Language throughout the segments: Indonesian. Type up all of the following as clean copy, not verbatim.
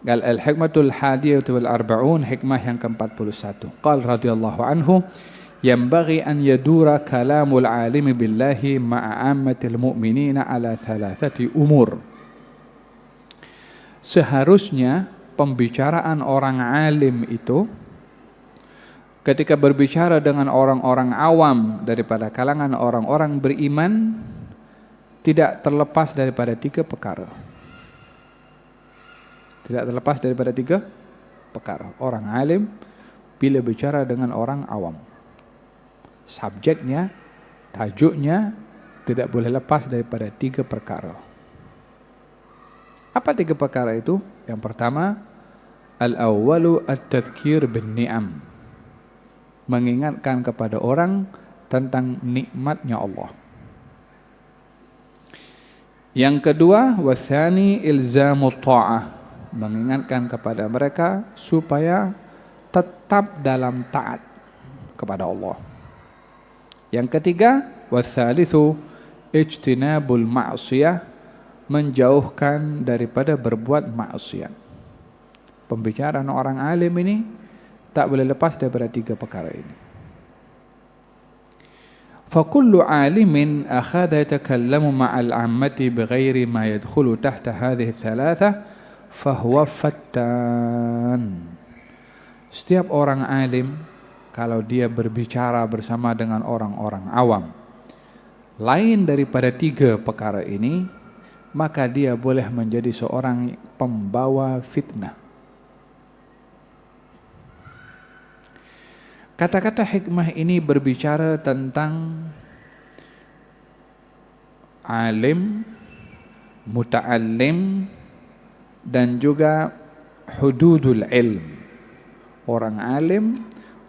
Qal al-hikmatul hadiyatu wal arba'un, hikmah yang ke-41. Qal radhiyallahu anhu, yanbaghi an yadura kalamul alimi billahi ma'a ammatil mu'minina ala thalathati umur. Seharusnya pembicaraan orang alim itu ketika berbicara dengan orang-orang awam daripada kalangan orang-orang beriman tidak terlepas daripada 3 perkara. Tidak terlepas daripada 3 perkara. Orang alim bila bicara dengan orang awam, subjeknya, tajuknya tidak boleh lepas daripada 3 perkara. Apa 3 perkara itu? Yang pertama, al-awwalu at-tadhkir bin ni'am. Mengingatkan kepada orang tentang nikmatnya Allah. Yang kedua, wathani ilzamu ta'ah. Mengingatkan kepada mereka supaya tetap dalam taat kepada Allah. Yang ketiga, wathalithu ijtinabul ma'siyah. Menjauhkan daripada berbuat maksiat. Pembicaraan orang alim ini tak boleh lepas daripada 3 perkara ini. فكل عالم أخذ يتكلم مع العامة بغير ما يدخل تحت هذه الثلاثة فهو فتان. Setiap orang alim kalau dia berbicara bersama dengan orang-orang awam lain daripada 3 perkara ini, maka dia boleh menjadi seorang pembawa fitnah. Kata-kata hikmah ini berbicara tentang alim, muta'allim, dan juga hududul ilm. Orang alim,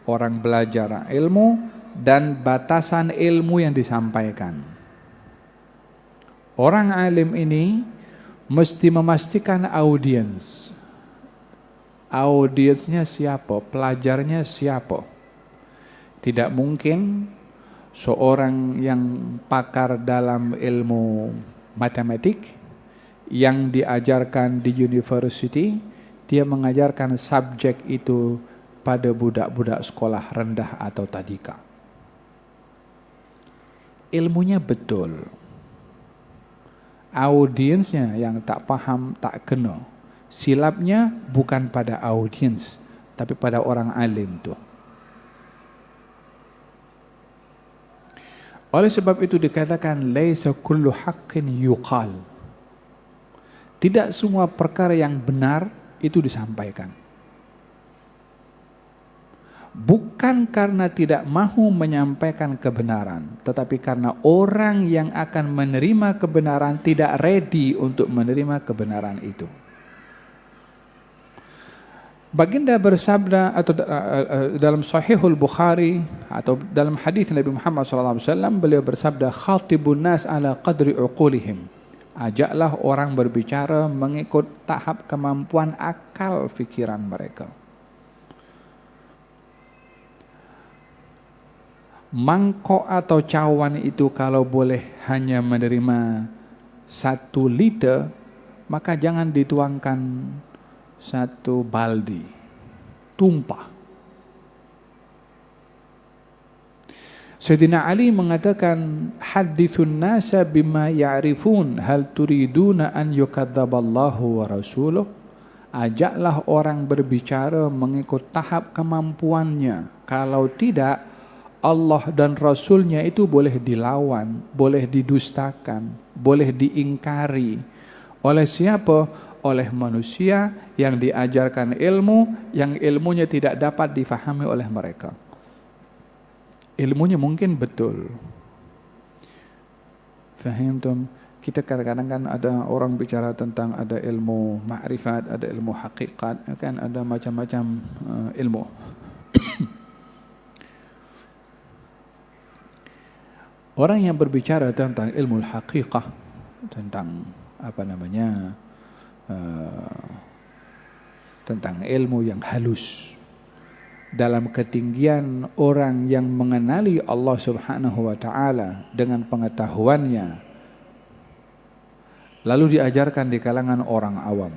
orang belajar ilmu, dan batasan ilmu yang disampaikan. Orang alim ini mesti memastikan audiens. Audiensnya siapa? Pelajarnya siapa? Tidak mungkin seorang yang pakar dalam ilmu matematik yang diajarkan di university, dia mengajarkan subjek itu pada budak-budak sekolah rendah atau tadika. Ilmunya betul. Audiensnya yang tak paham, tak kena. Silapnya bukan pada audiens, tapi pada orang alim tu. Oleh sebab itu dikatakan laisa kullu haqqin yuqal. Tidak semua perkara yang benar itu disampaikan. Bukan karena tidak mahu menyampaikan kebenaran, tetapi karena orang yang akan menerima kebenaran tidak ready untuk menerima kebenaran itu. Baginda bersabda atau dalam Sahihul Bukhari atau dalam hadis Nabi Muhammad SAW, beliau bersabda, khatibun nas ala qadri uqulihim. Ajaklah orang berbicara mengikut tahap kemampuan akal fikiran mereka. Mangkok atau cawan itu kalau boleh hanya menerima 1 liter, maka jangan dituangkan 1 baldi, tumpah. Sayyidina Ali mengatakan, hadithun nasa bima ya'rifun hal turiduna an yukadzaballahu wa rasuluh. Ajaklah orang berbicara mengikut tahap kemampuannya. Kalau tidak, Allah dan Rasulnya itu boleh dilawan, boleh didustakan, boleh diingkari. Oleh siapa? Oleh manusia yang diajarkan ilmu, yang ilmunya tidak dapat difahami oleh mereka. Ilmunya mungkin betul. Fahimtum? Kita kadang-kadang kan ada orang bicara tentang ada ilmu ma'rifat, ada ilmu hakikat, kan ada macam-macam ilmu. Orang yang berbicara tentang ilmu hakikah, tentang tentang ilmu yang halus, dalam ketinggian orang yang mengenali Allah Subhanahu wa ta'ala dengan pengetahuannya, lalu diajarkan di kalangan orang awam.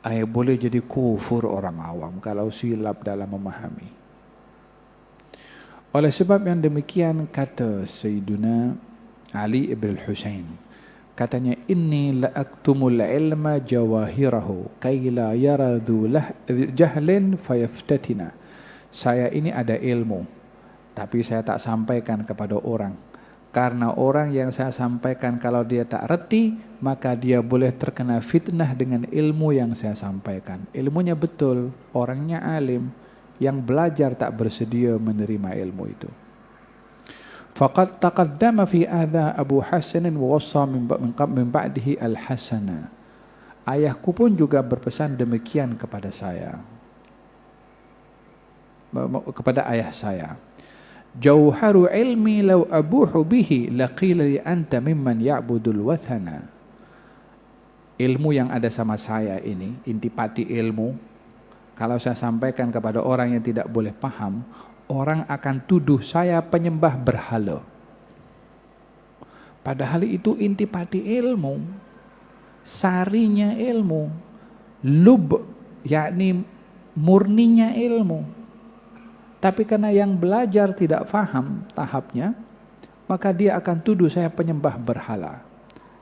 boleh jadi kufur orang awam kalau silap dalam memahami. Oleh sebab yang demikian kata Sayyiduna Ali ibn Husain, katanya, inni la aktumul ilma jawahirahu kay la yaradu lah jahlin fayaftatina. Saya ini ada ilmu, tapi saya tak sampaikan kepada orang. Karena orang yang saya sampaikan kalau dia tak reti, maka dia boleh terkena fitnah dengan ilmu yang saya sampaikan. Ilmunya betul, orangnya alim, yang belajar tak bersedia menerima ilmu itu. Faqad taqaddama fi hadha Abu Hasan wa wassa min ba'dihi al-Hasana. Ayahku pun juga berpesan demikian kepada saya, kepada ayah saya. Jauharu ilmi law abuhu bihi laqila li anta mimman ya'budul wathana. Ilmu yang ada sama saya ini, intipati ilmu, kalau saya sampaikan kepada orang yang tidak boleh paham, orang akan tuduh saya penyembah berhala. Padahal itu intipati ilmu, sarinya ilmu, lub, yakni murninya ilmu. Tapi karena yang belajar tidak faham tahapnya, maka dia akan tuduh saya penyembah berhala.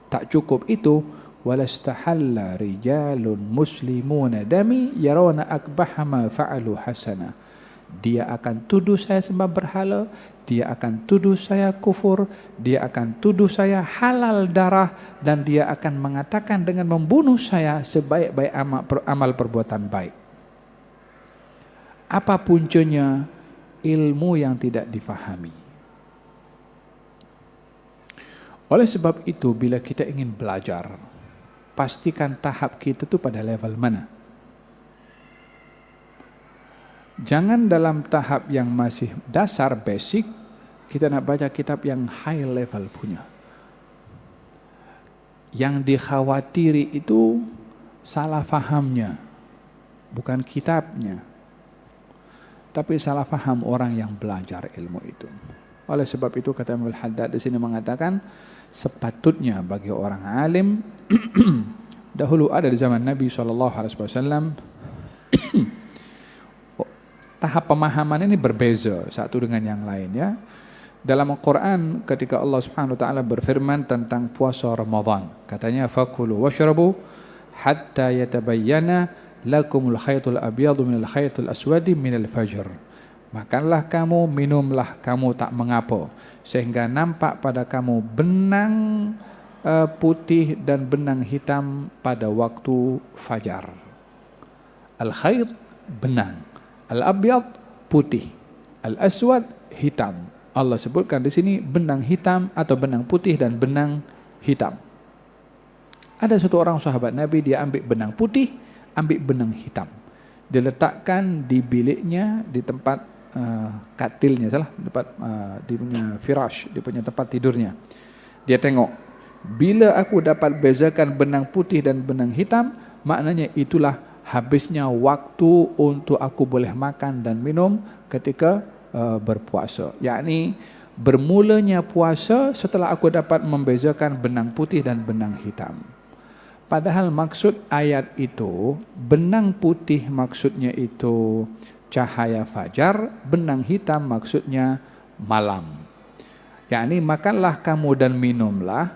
Tak cukup itu, walastahalla rijalun muslimuna dami yarawna akbaha ma fa'alu hasana. Dia akan tuduh saya sembah berhala, dia akan tuduh saya kufur, dia akan tuduh saya halal darah, dan dia akan mengatakan dengan membunuh saya sebaik-baik amal perbuatan baik. Apa puncanya? Ilmu yang tidak difahami. Oleh sebab itu, bila kita ingin belajar, pastikan tahap kita itu pada level mana. Jangan dalam tahap yang masih dasar, basic, kita nak baca kitab yang high level punya. Yang dikhawatiri itu salah fahamnya, bukan kitabnya, tapi salah faham orang yang belajar ilmu itu. Oleh sebab itu kata Imam Al-Haddad di sini mengatakan, sepatutnya bagi orang alim dahulu ada di zaman Nabi SAW, tahap pemahaman ini berbeza satu dengan yang lain ya. Dalam Al-Quran ketika Allah Subhanahu Wa Taala berfirman tentang puasa Ramadan, katanya fakulu washrabu hatta yatabayyana lakumul khaytul abyadu minal khaytul aswadi minal fajr. Makanlah kamu, minumlah kamu tak mengapa, sehingga nampak pada kamu benang putih dan benang hitam pada waktu fajar. Al-khayt benang, al-abyad putih, al-aswad hitam. Allah sebutkan di sini benang hitam atau benang putih dan benang hitam. Ada satu orang sahabat Nabi, dia ambil benang putih, ambil benang hitam, dia letakkan di biliknya, di tempat katilnya, di punya firash, di punya tempat tidurnya. Dia tengok, bila aku dapat bezakan benang putih dan benang hitam, maknanya itulah habisnya waktu untuk aku boleh makan dan minum ketika berpuasa. Yakni bermulanya puasa setelah aku dapat membezakan benang putih dan benang hitam. Padahal maksud ayat itu, benang putih maksudnya itu cahaya fajar, benang hitam maksudnya malam. Yakni makanlah kamu dan minumlah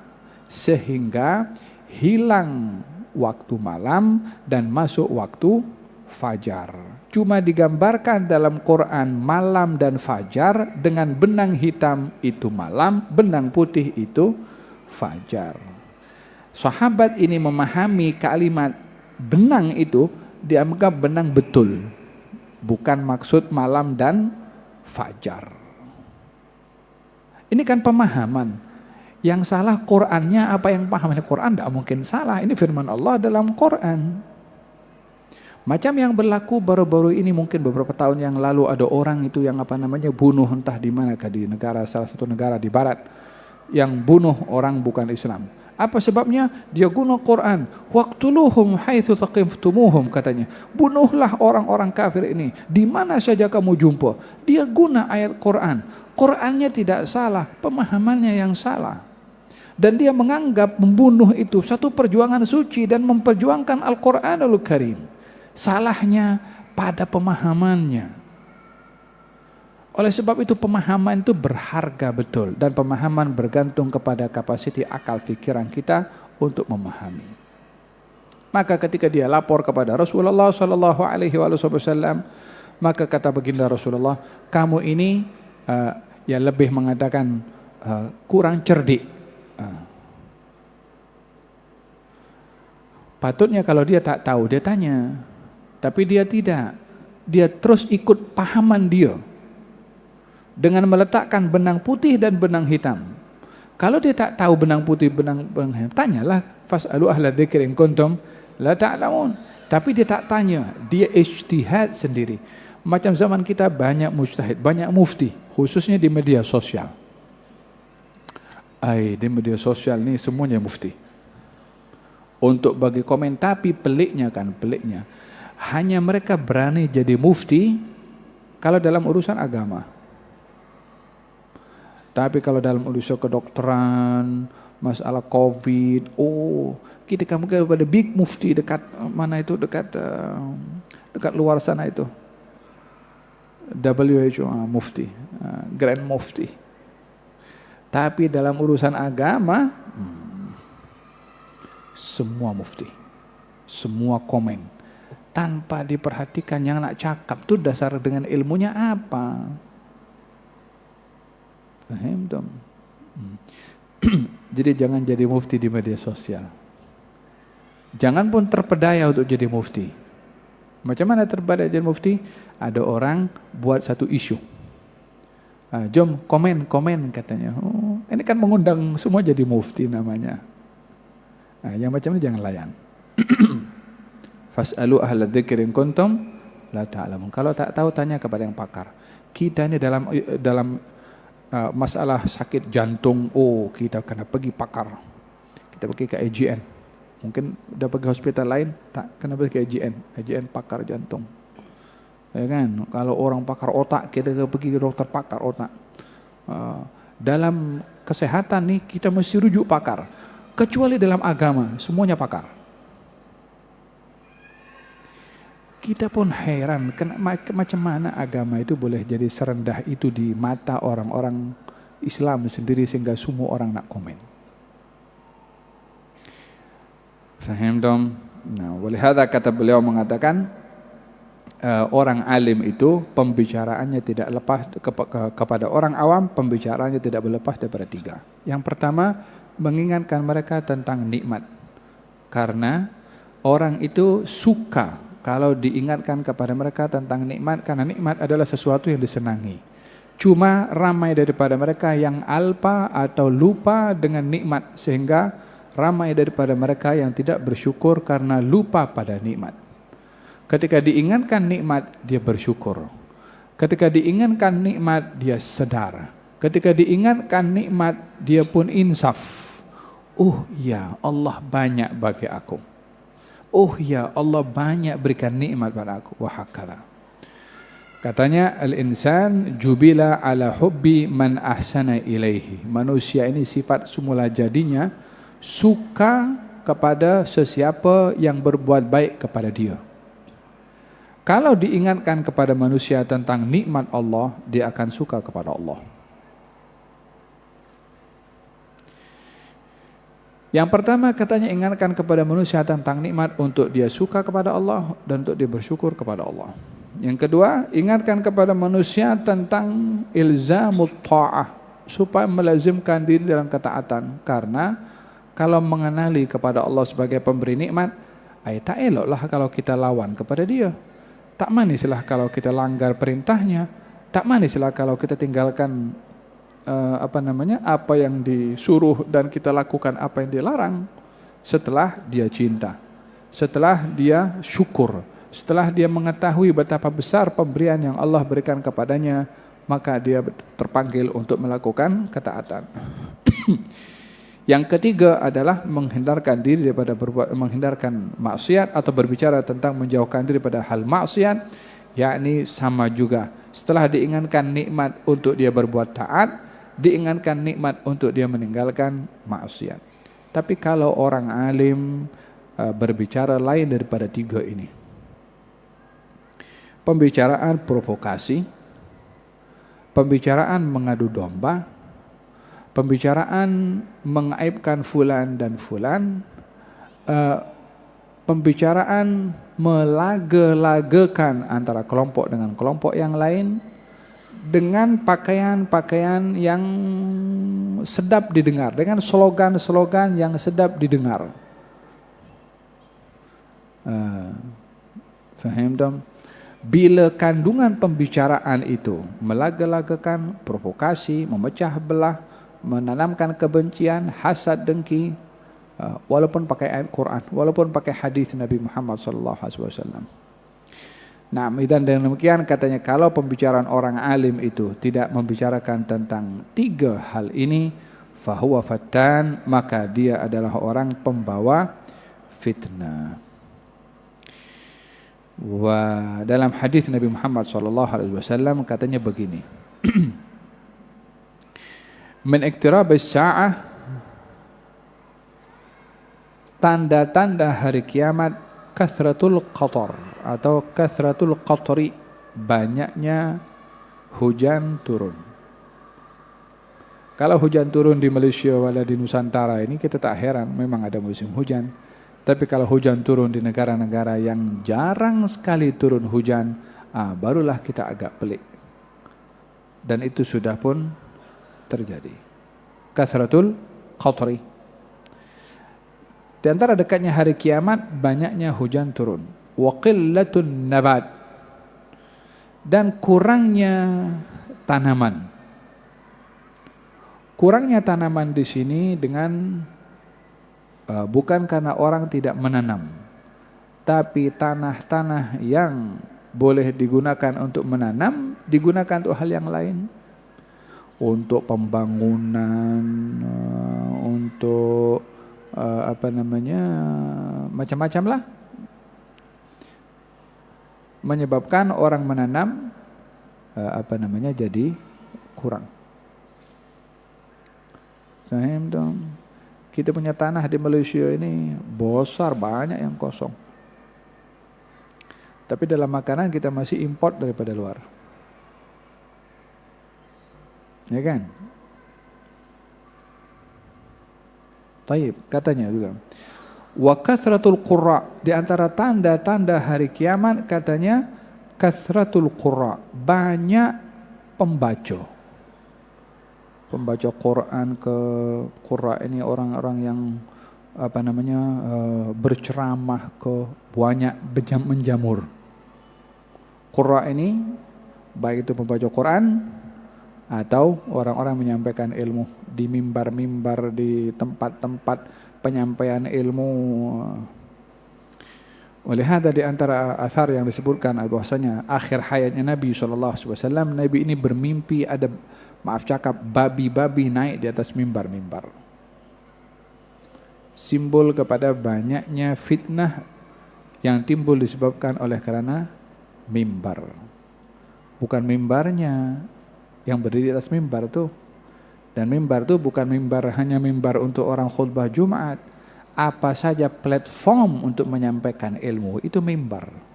sehingga hilang waktu malam dan masuk waktu fajar. Cuma digambarkan dalam Quran malam dan fajar dengan benang hitam itu malam, benang putih itu fajar. Sahabat ini memahami kalimat benang itu, dia menganggap benang betul, bukan maksud malam dan fajar. Ini kan pemahaman. Yang salah Qur'annya, apa yang paham Quran tidak mungkin salah. Ini firman Allah dalam Quran. Macam yang berlaku baru-baru ini, mungkin beberapa tahun yang lalu ada orang itu yang bunuh entah di manakah di negara, salah satu negara di barat, yang bunuh orang bukan Islam. Apa sebabnya? Dia guna Quran. Waqtuluhum haitsu taqiftumuhum, katanya. Bunuhlah orang-orang kafir ini di mana saja kamu jumpa. Dia guna ayat Quran. Qurannya tidak salah, pemahamannya yang salah. Dan dia menganggap membunuh itu satu perjuangan suci dan memperjuangkan Al-Quranul Karim. Salahnya pada pemahamannya. Oleh sebab itu pemahaman itu berharga betul. Dan pemahaman bergantung kepada kapasiti akal pikiran kita untuk memahami. Maka ketika dia lapor kepada Rasulullah SAW, maka kata baginda Rasulullah, kamu ini ya lebih mengatakan kurang cerdik. Patutnya kalau dia tak tahu dia tanya, tapi dia tidak. Dia terus ikut pahaman dia dengan meletakkan benang putih dan benang hitam. Kalau dia tak tahu benang putih benang hitam, tanyalah, fas'alu ahla dzikri in kuntum la ta'lamun. Tapi dia tak tanya, dia ijtihad sendiri. Macam zaman kita banyak mujtahid, banyak mufti, khususnya di media sosial. Di media sosial ni semuanya mufti. Untuk bagi komen, tapi peliknya, hanya mereka berani jadi mufti kalau dalam urusan agama. Tapi kalau dalam urusan kedokteran, masalah COVID, kita kamu kepada big mufti dekat mana itu, dekat luar sana itu. WHO mufti, grand mufti. Tapi dalam urusan agama, semua mufti, semua komen, tanpa diperhatikan yang nak cakap tu dasar dengan ilmunya apa. Faham dong? Jadi jangan jadi mufti di media sosial. Jangan pun terpedaya untuk jadi mufti. Macam mana terpedaya jadi mufti? Ada orang buat satu isu. Jom komen katanya. Ini kan mengundang semua jadi mufti namanya. Yang macam ini jangan layan. Fas'alu ahla dzikri in kuntum la ta'lamun. Kalau tak tahu tanya kepada yang pakar. Kita ini dalam masalah sakit jantung, kita kena pergi pakar. Kita pergi ke AGN. Mungkin udah pergi hospital lain, tak kena pergi ke AGN pakar jantung. Ya kan? Kalau orang pakar otak, kita pergi ke dokter pakar otak. Dalam kesehatan nih kita mesti rujuk pakar. Kecuali dalam agama, semuanya pakar. Kita pun heran, macam mana agama itu boleh jadi serendah itu di mata orang-orang Islam sendiri sehingga semua orang nak komen. Faham dong? Nah, walihada kata beliau mengatakan, orang alim itu pembicaraannya tidak lepas kepada orang awam, pembicaraannya tidak berlepas daripada tiga. Yang pertama, mengingatkan mereka tentang nikmat. Karena orang itu suka kalau diingatkan kepada mereka tentang nikmat, karena nikmat adalah sesuatu yang disenangi. Cuma ramai daripada mereka yang alpa atau lupa dengan nikmat, sehingga ramai daripada mereka yang tidak bersyukur karena lupa pada nikmat. Ketika diingatkan nikmat, dia bersyukur. Ketika diingatkan nikmat, dia sedar. Ketika diingatkan nikmat, dia pun insaf. Ya Allah banyak bagi aku. Ya Allah banyak berikan nikmat pada aku. Wahakala. Katanya, al-insan jubila ala hubbi man ahsana ilaihi. Manusia ini sifat semula jadinya suka kepada sesiapa yang berbuat baik kepada dia. Kalau diingatkan kepada manusia tentang nikmat Allah, dia akan suka kepada Allah. Yang pertama katanya, ingatkan kepada manusia tentang nikmat untuk dia suka kepada Allah dan untuk dia bersyukur kepada Allah. Yang kedua, ingatkan kepada manusia tentang ilzamut ta'ah, supaya melazimkan diri dalam ketaatan. Karena kalau mengenali kepada Allah sebagai pemberi nikmat, tak eloklah kalau kita lawan kepada dia. Tak manislah kalau kita langgar perintahnya. Tak manislah kalau kita tinggalkan apa yang disuruh dan kita lakukan apa yang dilarang. Setelah dia cinta, setelah dia syukur, setelah dia mengetahui betapa besar pemberian yang Allah berikan kepadanya, maka dia terpanggil untuk melakukan ketaatan. Yang ketiga adalah menghindarkan diri daripada menghindarkan maksiat atau berbicara tentang menjauhkan diri pada hal maksiat, yakni sama juga. Setelah diingatkan nikmat untuk dia berbuat taat, diingatkan nikmat untuk dia meninggalkan maksiat. Tapi kalau orang alim berbicara lain daripada tiga ini. Pembicaraan provokasi, pembicaraan mengadu domba, pembicaraan mengaibkan fulan dan fulan, pembicaraan melage-lagekan antara kelompok dengan kelompok yang lain dengan pakaian-pakaian yang sedap didengar, dengan slogan-slogan yang sedap didengar. Faham dong? Bila kandungan pembicaraan itu melage-lagekan, provokasi, memecah belah, menanamkan kebencian, hasad, dengki, walaupun pakai ayat Quran, walaupun pakai hadis Nabi Muhammad SAW. Nah, dan demikian katanya kalau pembicaraan orang alim itu tidak membicarakan tentang tiga hal ini, fahuwa fattan, maka dia adalah orang pembawa fitnah. Wa dalam hadis Nabi Muhammad SAW katanya begini. Min iqtirabis sa'ah, tanda-tanda hari kiamat, kathratul qatar atau kathratul qatri, banyaknya hujan turun. Kalau hujan turun di Malaysia wala di Nusantara ini kita tak heran, memang ada musim hujan. Tapi kalau hujan turun di negara-negara yang jarang sekali turun hujan, barulah kita agak pelik. Dan itu sudah pun terjadi. Kathratul qatri. Di antara dekatnya hari kiamat, banyaknya hujan turun. Wa qillatun nabat. Dan kurangnya tanaman. Kurangnya tanaman di sini dengan bukan karena orang tidak menanam, tapi tanah-tanah yang boleh digunakan untuk menanam digunakan untuk hal yang lain, untuk pembangunan, untuk macam-macam lah, menyebabkan orang menanam jadi kurang. Paham dong? Kita punya tanah di Malaysia ini besar, banyak yang kosong. Tapi dalam makanan kita masih import daripada luar. Ya kan? Taib, katanya juga. Wa kathratul qurra, di antara tanda-tanda hari kiamat katanya kathratul qurra, banyak pembaca. Pembaca Quran ke qurra ini orang-orang yang berceramah ke banyak menjamur. Qurra ini baik itu pembaca Quran atau orang-orang menyampaikan ilmu di mimbar-mimbar, di tempat-tempat penyampaian ilmu. Oleh hada di antara athar yang disebutkan bahwasanya akhir hayatnya Nabi SAW, Nabi ini bermimpi ada, babi-babi naik di atas mimbar-mimbar. Simbol kepada banyaknya fitnah yang timbul disebabkan oleh karena mimbar. Bukan mimbarnya yang berdiri di atas mimbar tuh. Dan mimbar tuh bukan mimbar hanya mimbar untuk orang khutbah Jumat. Apa saja platform untuk menyampaikan ilmu itu mimbar.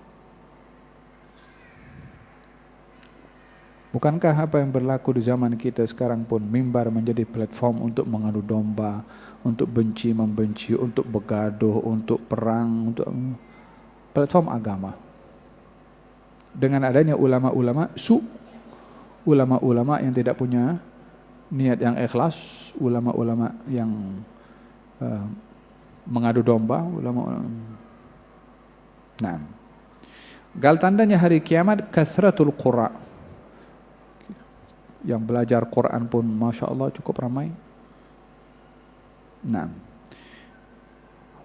Bukankah apa yang berlaku di zaman kita sekarang pun mimbar menjadi platform untuk mengadu domba, untuk benci membenci, untuk begaduh, untuk perang, untuk platform agama. Dengan adanya ulama-ulama ulama-ulama yang tidak punya niat yang ikhlas, ulama-ulama yang mengadu domba, ulama-ulama. Nah, gal tandanya hari kiamat kathratul qurra. Yang belajar Quran pun Masya Allah cukup ramai. Nah,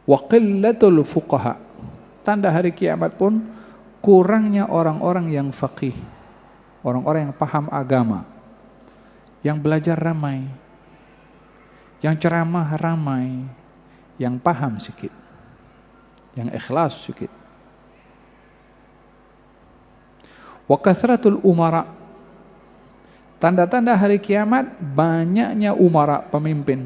wa qillatul fuqaha, tanda hari kiamat pun kurangnya orang-orang yang faqih, orang-orang yang paham agama, yang belajar ramai, yang ceramah ramai, yang paham sedikit, yang ikhlas sedikit. Wa kathratul umara, Tanda-tanda hari kiamat, banyaknya umara, pemimpin.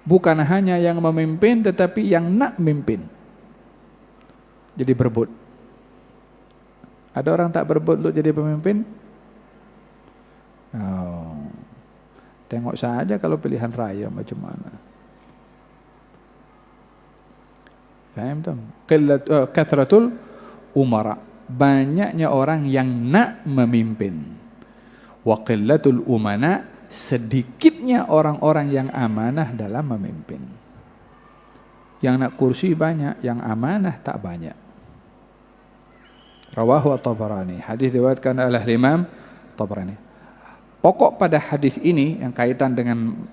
Bukan hanya yang memimpin, tetapi yang nak mimpin. Jadi berebut. Ada orang tak berebut untuk jadi pemimpin? Oh. Tengok saja kalau pilihan raya macam mana. Faham tak? Kathratul umara. Banyaknya orang yang nak memimpin. Wa qillatul umana, sedikitnya orang-orang yang amanah dalam memimpin. Yang nak kursi banyak, yang amanah tak banyak. Rawahu at-Tabarani, hadis diriwayatkan oleh Imam Tabarani. Pokok pada hadis ini yang kaitan dengan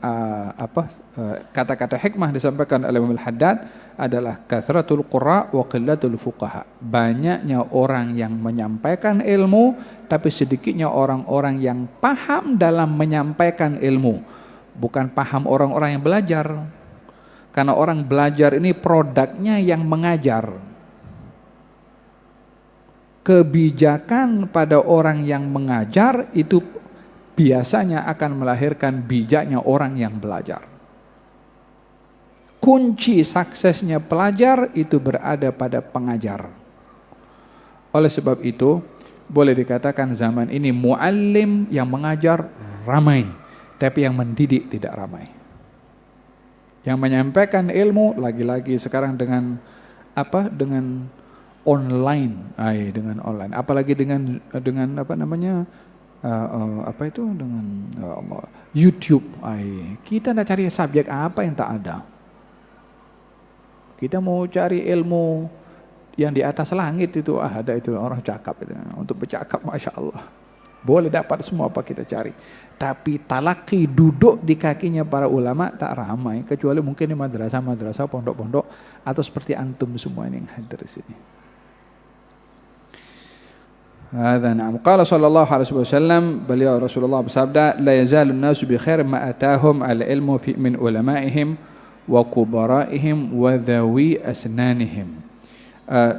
kata-kata hikmah disampaikan oleh Imam Al-Haddad adalah kathratul qurra wa qillatul fuqaha. Banyaknya orang yang menyampaikan ilmu, tapi sedikitnya orang-orang yang paham dalam menyampaikan ilmu. Bukan paham orang-orang yang belajar. Karena orang belajar ini produknya yang mengajar. Kebijakan pada orang yang mengajar itu biasanya akan melahirkan bijaknya orang yang belajar. Kunci suksesnya pelajar itu berada pada pengajar. Oleh sebab itu, boleh dikatakan zaman ini muallim yang mengajar ramai, tapi yang mendidik tidak ramai. Yang menyampaikan ilmu lagi-lagi sekarang dengan online, dengan online, apalagi dengan YouTube. Kita nak cari subjek apa yang tak ada. Kita mau cari ilmu yang di atas langit itu, ada itu orang cakap itu. Untuk bercakap, masya Allah, boleh dapat semua apa kita cari. Tapi talaki duduk di kakinya para ulama tak ramai, kecuali mungkin di madrasah-madrasah, pondok-pondok, atau seperti antum semua ini yang hadir di sini. Hadza na'am. Qala sallallahu alaihi wasallam, beliau Rasulullah bersabda, la yazalun nasu bi khair ma atahum al-ilmu fi min ulamaihim wa kubaraihim wa dhawi asnanihim.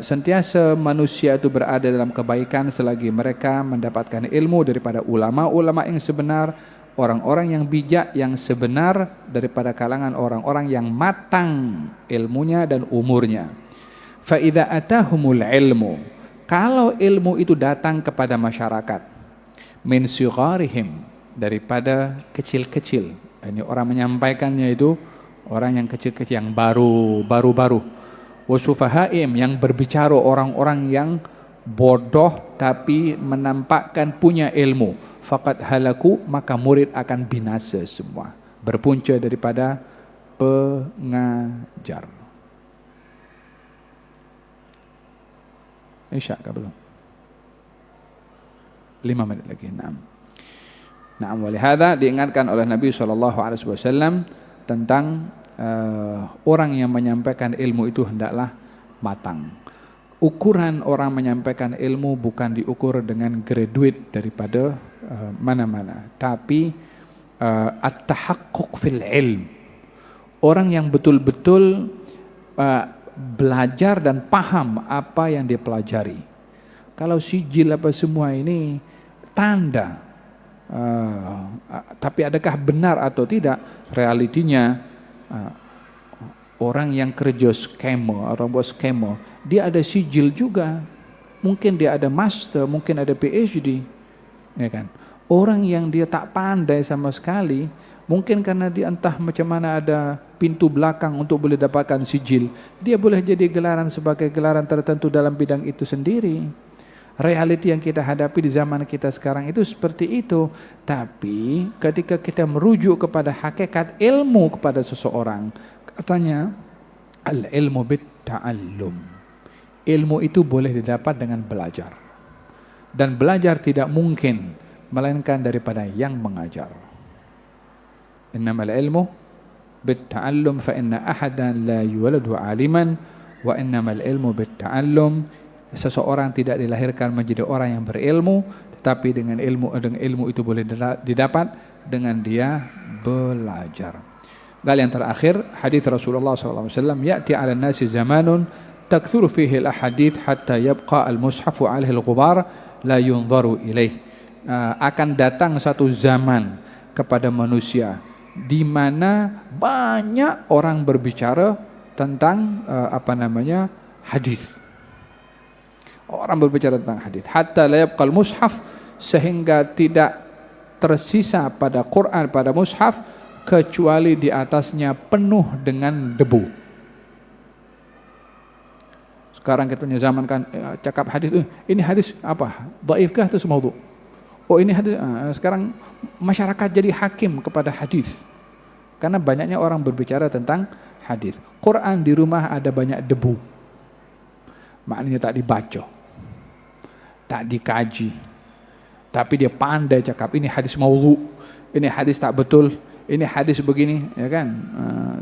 Sentiasa manusia itu berada dalam kebaikan selagi mereka mendapatkan ilmu daripada ulama-ulama yang sebenar, orang-orang yang bijak yang sebenar daripada kalangan orang-orang yang matang ilmunya dan umurnya. Fa idza atahumul ilmu, kalau ilmu itu datang kepada masyarakat, min sigharihim, daripada kecil-kecil. Ini orang menyampaikannya itu orang yang kecil-kecil, yang baru-baru. Wasufahaim, yang berbicara orang-orang yang bodoh tapi menampakkan punya ilmu. Faqad halaku, maka murid akan binasa semua. Berpunca daripada pengajar. Isya ke belum? 5 menit lagi. Naam, walihada diingatkan oleh Nabi SAW tentang orang yang menyampaikan ilmu itu hendaklah matang. Ukuran orang menyampaikan ilmu bukan diukur dengan graduate daripada mana-mana, tapi at-tahaqquq fil ilm. Orang yang betul-betul belajar dan paham apa yang dia pelajari. Kalau sijil apa semua ini tanda, tapi adakah benar atau tidak? Realitinya orang yang kerja skema, orang buat skema, dia ada sijil juga. Mungkin dia ada master, mungkin ada PhD, ya kan? Orang yang dia tak pandai sama sekali, mungkin karena dia entah macam mana ada pintu belakang untuk boleh dapatkan sijil, dia boleh jadi gelaran sebagai gelaran tertentu dalam bidang itu sendiri. Realiti yang kita hadapi di zaman kita sekarang itu seperti itu. Tapi ketika kita merujuk kepada hakikat ilmu kepada seseorang, katanya al-ilmu bit-ta'allum. Ilmu itu boleh didapat dengan belajar. Dan belajar tidak mungkin melainkan daripada yang mengajar. Innamal ilmu bit-ta'allum fa inna ahadan la yuwaladu 'aliman wa innamal ilmu bit-ta'allum. Seseorang tidak dilahirkan menjadi orang yang berilmu, tetapi dengan ilmu itu boleh didapat dengan dia belajar. Gal yang terakhir, hadis Rasulullah SAW, ya'ti 'ala an-nasi zamanun takthuru fihi al-ahadith hatta yabqa al-mushafu 'alaihi al-ghubar la yunzaru ilaih. akan datang satu zaman kepada manusia di mana banyak orang berbicara tentang hadis. Orang berbicara tentang hadis. Hatta la yabqal mushaf, sehingga tidak tersisa pada Quran, pada mushaf, kecuali di atasnya penuh dengan debu. Sekarang kita punya zaman kan cakap hadis, ini hadis apa? Dhaif kah atau maudhu? Oh ini hadis. Sekarang masyarakat jadi hakim kepada hadis. Karena banyaknya orang berbicara tentang hadis. Quran di rumah ada banyak debu. Maknanya tak dibaca. Tak dikaji. Tapi dia pandai cakap ini hadis maudhu, ini hadis tak betul, ini hadis begini, ya kan?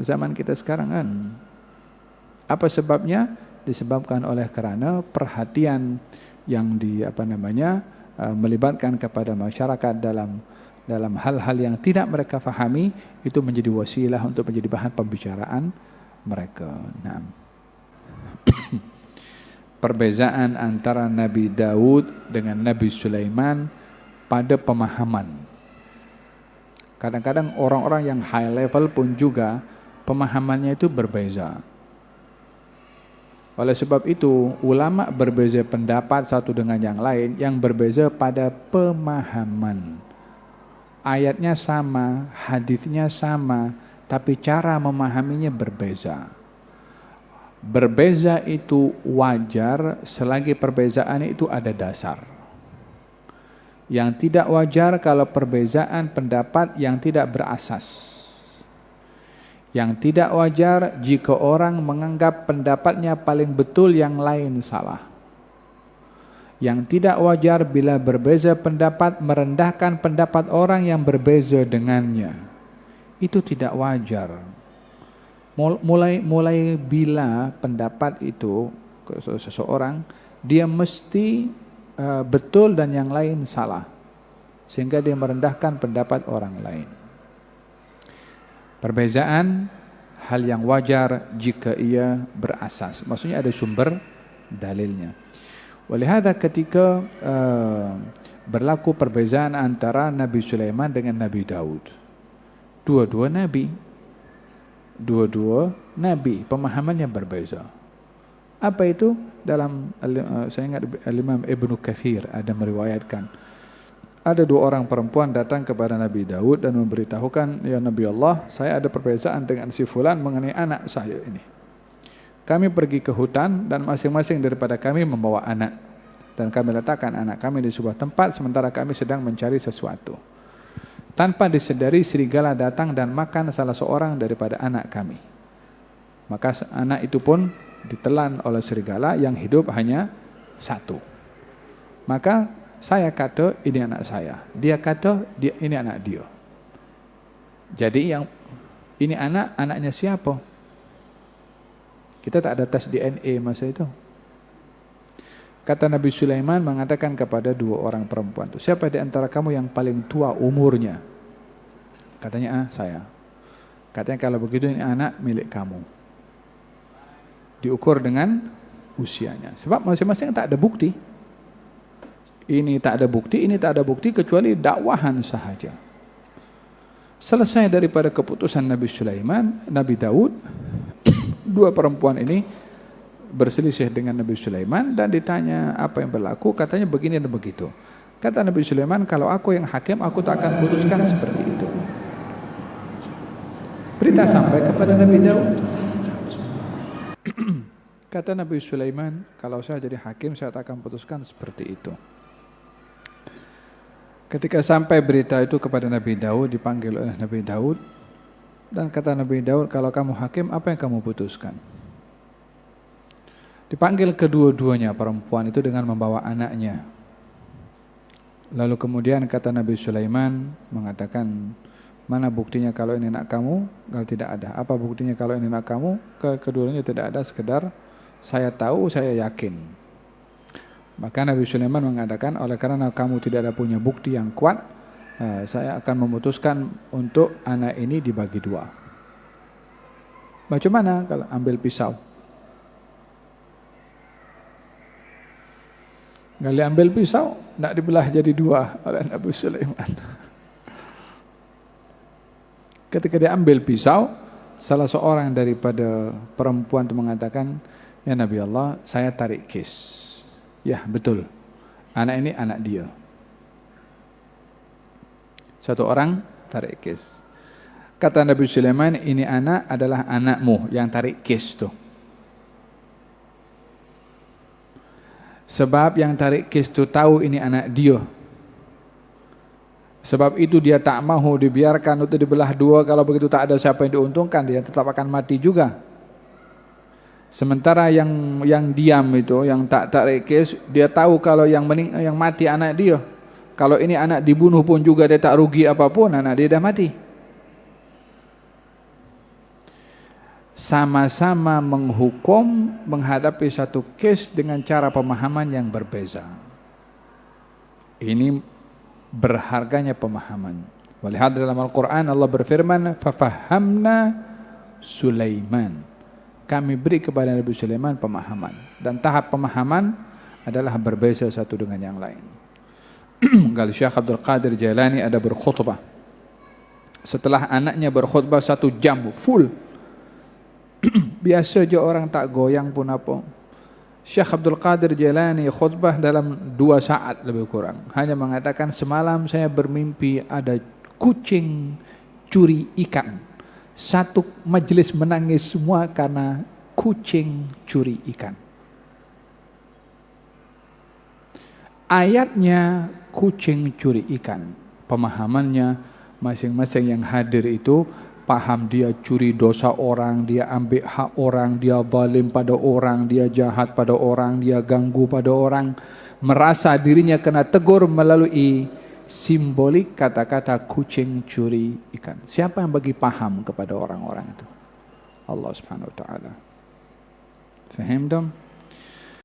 Zaman kita sekarang kan. Apa sebabnya? Disebabkan oleh karena perhatian yang melibatkan kepada masyarakat dalam hal-hal yang tidak mereka fahami, itu menjadi wasilah untuk menjadi bahan pembicaraan mereka. Nah. Perbezaan antara Nabi Daud dengan Nabi Sulaiman pada pemahaman. Kadang-kadang orang-orang yang high level pun juga pemahamannya itu berbeza. Oleh sebab itu, ulama berbeza pendapat satu dengan yang lain, yang berbeza pada pemahaman. Ayatnya sama, hadisnya sama, tapi cara memahaminya berbeza. Berbeza itu wajar selagi perbezaan itu ada dasar. Yang tidak wajar kalau perbezaan pendapat yang tidak berasas. Yang tidak wajar jika orang menganggap pendapatnya paling betul, yang lain salah. Yang tidak wajar bila berbeza pendapat merendahkan pendapat orang yang berbeza dengannya. Itu tidak wajar. Mulai bila pendapat itu seseorang, dia mesti betul dan yang lain salah, sehingga dia merendahkan pendapat orang lain. Perbezaan hal yang wajar jika ia berasas, maksudnya ada sumber dalilnya. Walihada ketika berlaku perbezaan antara Nabi Sulaiman dengan Nabi Daud, dua-dua nabi pemahamannya berbeza. Apa itu? Dalam saya ingat Imam Ibnu Katsir ada meriwayatkan, ada dua orang perempuan datang kepada Nabi Daud dan memberitahukan, ya Nabi Allah, saya ada perbezaan dengan si fulan mengenai anak saya ini. Kami pergi ke hutan dan masing-masing daripada kami membawa anak, dan kami letakkan anak kami di sebuah tempat sementara kami sedang mencari sesuatu. Tanpa disedari, serigala datang dan makan salah seorang daripada anak kami. Maka anak itu pun ditelan oleh serigala, yang hidup hanya satu. Maka saya kata ini anak saya, dia kata ini anak dia. Jadi yang ini anaknya siapa? Kita tak ada tes DNA masa itu. Kata Nabi Sulaiman mengatakan kepada dua orang perempuan itu, siapa di antara kamu yang paling tua umurnya? Katanya saya. Katanya kalau begitu ini anak milik kamu. Diukur dengan usianya. Sebab masing-masing tak ada bukti. Ini tak ada bukti, ini tak ada bukti, kecuali dakwahan sahaja. Selesai daripada keputusan Nabi Sulaiman, Nabi Daud, dua perempuan ini berselisih dengan Nabi Sulaiman dan ditanya apa yang berlaku, katanya begini dan begitu. Kata Nabi Sulaiman, kalau aku yang hakim, aku tak akan putuskan seperti itu. Berita sampai kepada Nabi Daud. Kata Nabi Sulaiman, kalau saya jadi hakim, saya tak akan putuskan seperti itu. Ketika sampai berita itu kepada Nabi Daud, dipanggil oleh Nabi Daud, dan kata Nabi Daud, kalau kamu hakim, apa yang kamu putuskan? Dipanggil kedua-duanya perempuan itu dengan membawa anaknya. Lalu kemudian kata Nabi Sulaiman mengatakan, mana buktinya kalau ini anak kamu? Kalau tidak ada. Apa buktinya kalau ini anak kamu? Keduanya tidak ada, sekedar saya tahu, saya yakin. Maka Nabi Sulaiman mengatakan, oleh karena kamu tidak ada punya bukti yang kuat, saya akan memutuskan untuk anak ini dibagi dua. Macam mana kalau ambil pisau? Gali ambil pisau, nak dibelah jadi dua oleh Nabi Sulaiman. Ketika dia ambil pisau, salah seorang daripada perempuan itu mengatakan, ya Nabi Allah, saya tarik kes. Ya betul, anak ini anak dia. Satu orang tarik kes. Kata Nabi Sulaiman, ini anak adalah anakmu yang tarik kes tuh. Sebab yang tarik kes itu tahu ini anak dia. Sebab itu dia tak mahu dibiarkan untuk dibelah dua. Kalau begitu tak ada siapa yang diuntungkan, dia tetap akan mati juga. Sementara yang diam itu, yang tak tarik kes, dia tahu kalau yang mati anak dia. Kalau ini anak dibunuh pun juga dia tak rugi apapun, anak dia dah mati. Sama-sama menghukum menghadapi satu kes dengan cara pemahaman yang berbeza. Ini berharganya pemahaman. Walihad dalam Al-Quran Allah berfirman, fafahamna Sulaiman. Kami beri kepada Nabi Sulaiman pemahaman. Dan tahap pemahaman adalah berbeza satu dengan yang lain. Kalau Syekh Abdul Qadir Jailani ada berkhutbah. Setelah anaknya berkhutbah 1 jam full. Biasa je orang tak goyang pun apa. Syekh Abdul Qadir Jailani khutbah dalam 2 saat lebih kurang. Hanya mengatakan, semalam saya bermimpi ada kucing curi ikan. Satu majelis menangis semua karena kucing curi ikan. Ayatnya kucing curi ikan. Pemahamannya masing-masing yang hadir itu paham dia curi dosa orang, dia ambil hak orang, dia zalim pada orang, dia jahat pada orang, dia ganggu pada orang. Merasa dirinya kena tegur melalui simbolik kata-kata kucing curi ikan. Siapa yang bagi paham kepada orang-orang itu? Allah Subhanahu wa taala. Faham dong?